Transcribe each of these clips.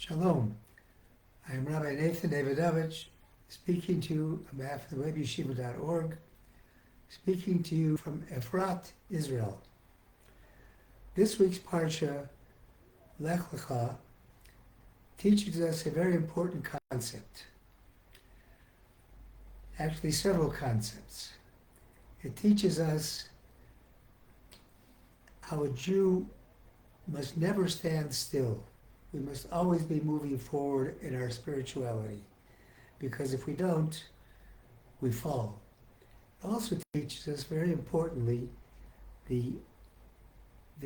Shalom. I am Rabbi Davidovich, speaking to you on behalf of the WebYeshiva.org, speaking to you from Efrat, Israel. This week's Parsha Lech Lecha teaches us a very important concept. Actually, several concepts. It teaches us how a Jew must never stand still. We must always be moving forward in our spirituality, because if we don't, we fall. It also teaches us, very importantly, the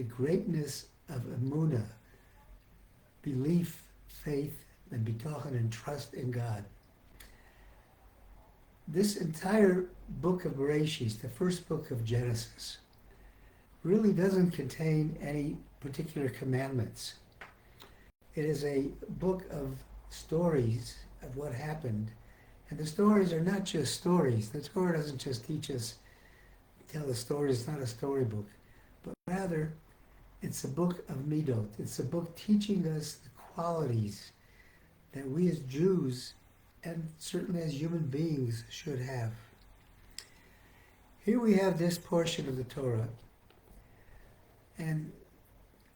greatness of emunah, belief, faith, and bitachon, and trust in God. This entire book of Bereshit, the first book of Genesis, really doesn't contain any particular commandments. It is a book of stories of what happened. And the stories are not just stories. The Torah doesn't just tell a story. It's not a storybook. But rather, it's a book of midot. It's a book teaching us the qualities that we as Jews, and certainly as human beings, should have. Here we have this portion of the Torah. And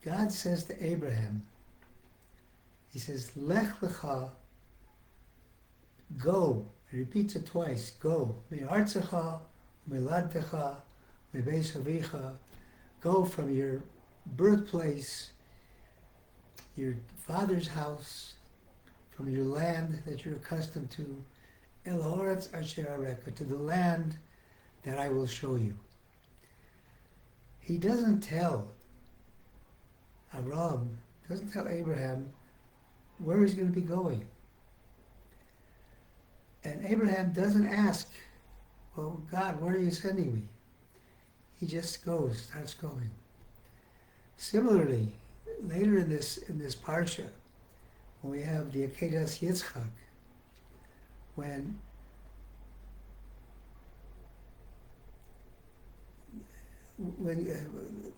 God says to Abraham, He says, Lech Lecha, go. He repeats it twice, go. Me'artzecha, me'ladtecha, me'beis avicha. Go from your birthplace, your father's house, from your land that you're accustomed to, El ha'aretz asher areka, to the land that I will show you. He doesn't tell Abraham where he's going to be going. And Abraham doesn't ask, well, God, where are you sending me? He just starts going. Similarly, later in this parsha, when we have the Akedas Yitzchak,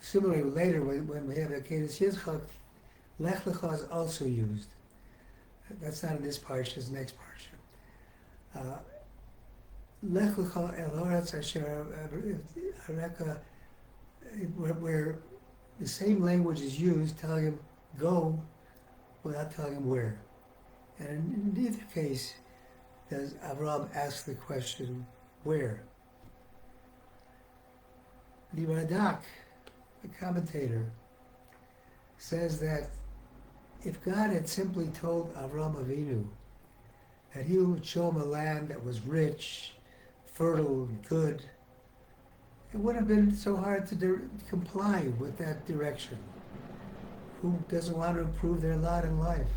similarly later when we have Akedas Yitzchak, Lech Lecha is also used. That's not in this parsha, it's next parsha. Lech Lecha el ha'aretz asher areka, where the same language is used, telling him go without telling him where. And in neither case does Avraham ask the question, where? The Radak, the commentator, says that if God had simply told Avram Avinu that he would show him a land that was rich, fertile, and good, it wouldn't have been so hard to comply with that direction. Who doesn't want to improve their lot in life?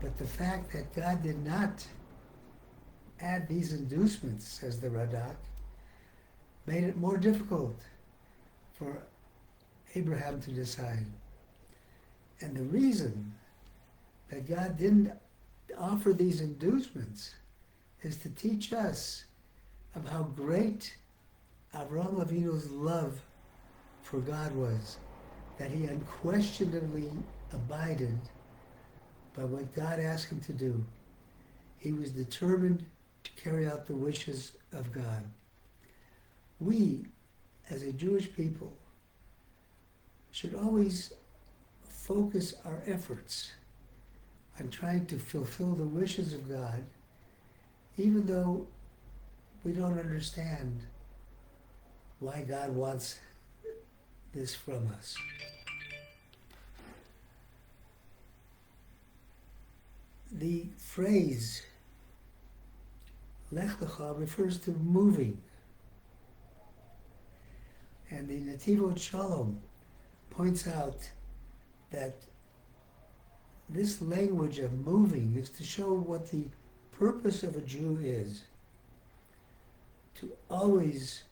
But the fact that God did not add these inducements, says the Radak, made it more difficult for Abraham to decide. And the reason that God didn't offer these inducements is to teach us of how great Avraham Avinu's love for God was, that he unquestionably abided by what God asked him to do. He was determined to carry out the wishes of God. We, as a Jewish people, should always focus our efforts on trying to fulfill the wishes of God, even though we don't understand why God wants this from us. The phrase Lech Lecha refers to moving. And the Nativot Shalom points out that this language of moving is to show what the purpose of a Jew is, to always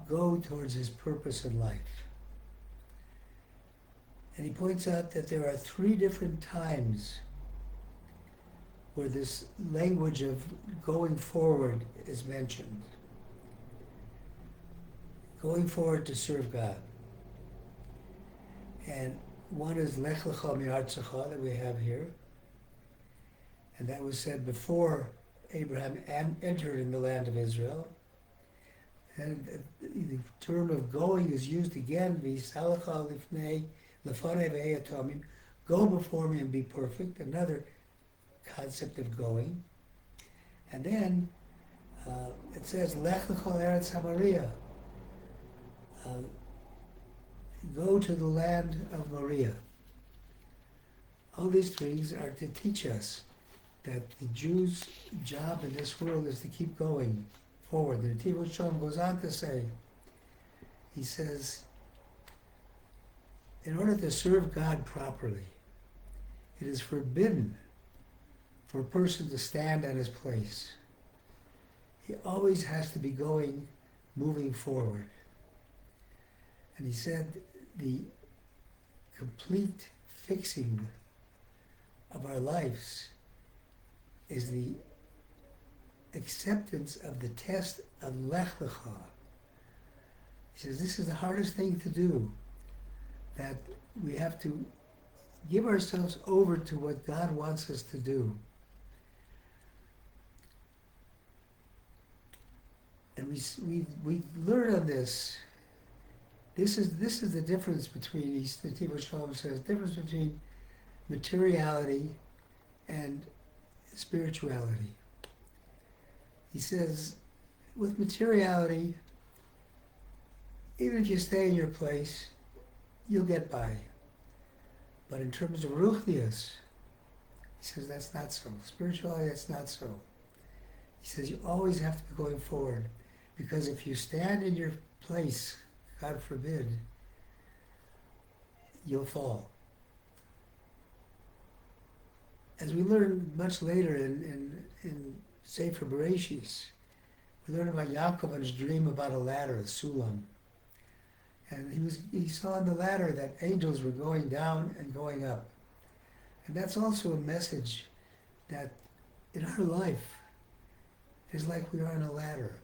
go towards his purpose in life. And he points out that there are 3 different times where this language of going forward is mentioned. Going forward to serve God. And One is Lech Lecha Do that we have here, and that was said before Abraham entered in the land of Israel. And the term of going is used again, V'yisalecha lifnei lefanei v'hei atomim, go before me and be perfect, another concept of going. And then it says, Lech Lecha Eretz Hamaria, go to the land of Moriah. All these things are to teach us that the Jews' job in this world is to keep going forward. The Davidovich goes on to say, he says, in order to serve God properly, it is forbidden for a person to stand at his place. He always has to be moving forward. And he said the complete fixing of our lives is the acceptance of the test of Lech Lecha. He says this is the hardest thing to do, that we have to give ourselves over to what God wants us to do. And we learn on this. This is the difference between, the Davidovich says, difference between materiality and spirituality. He says, with materiality, even if you stay in your place, you'll get by. But in terms of ruchnius, he says that's not so. Spirituality, that's not so. He says you always have to be going forward, because if you stand in your place, God forbid, you'll fall. As we learn much later in Sefer Bereshis, we learn about Yaakov's dream about a ladder, a sulam. And he saw on the ladder that angels were going down and going up. And that's also a message that in our life, it's like we are on a ladder.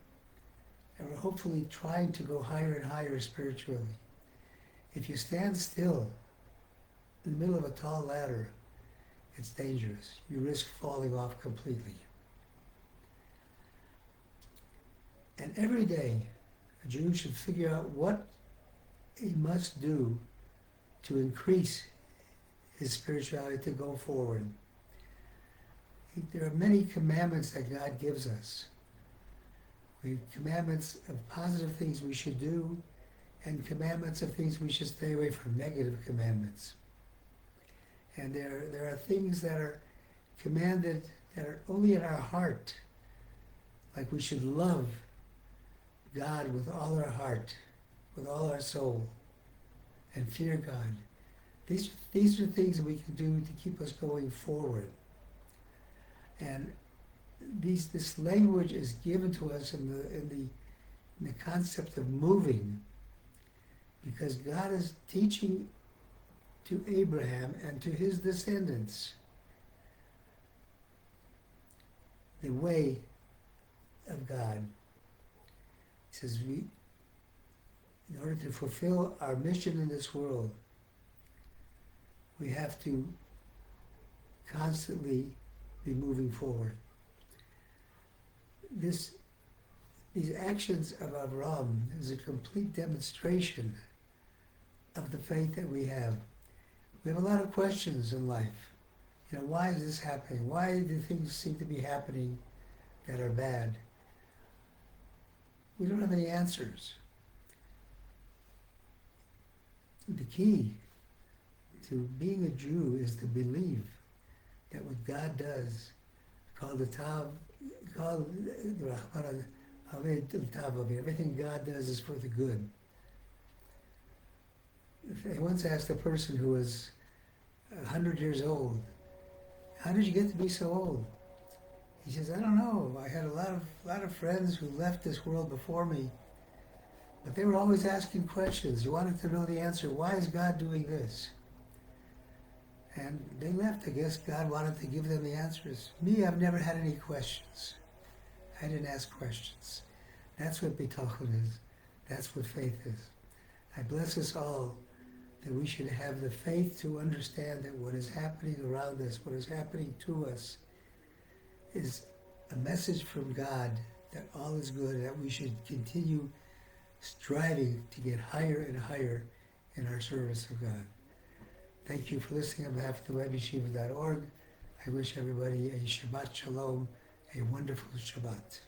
And we're hopefully trying to go higher and higher spiritually. If you stand still in the middle of a tall ladder, it's dangerous. You risk falling off completely. And every day, a Jew should figure out what he must do to increase his spirituality, to go forward. There are many commandments that God gives us. We have commandments of positive things we should do, and commandments of things we should stay away from, negative commandments. And there are things that are commanded that are only in our heart, like we should love God with all our heart, with all our soul, and fear God. These are things that we can do to keep us going forward. And this language is given to us in the concept of moving, because God is teaching to Abraham and to his descendants the way of God. He says, in order to fulfill our mission in this world, we have to constantly be moving forward. These actions of Avraham is a complete demonstration of the faith that we have. We have a lot of questions in life. Why is this happening? Why do things seem to be happening that are bad? We don't have any answers. The key to being a Jew is to believe that what God does, everything God does is for the good. I once asked a person who was 100 years old, how did you get to be so old? He says, I don't know. I had a lot of friends who left this world before me, but they were always asking questions. You wanted to know the answer. Why is God doing this? And they left. I guess God wanted to give them the answers. Me, I've never had any questions. I didn't ask questions. That's what bitachon is. That's what faith is. I bless us all that we should have the faith to understand that what is happening around us, what is happening to us, is a message from God that all is good, that we should continue striving to get higher and higher in our service of God. Thank you for listening on behalf of the webyeshiva.org. I wish everybody a Shabbat Shalom, a wonderful Shabbat.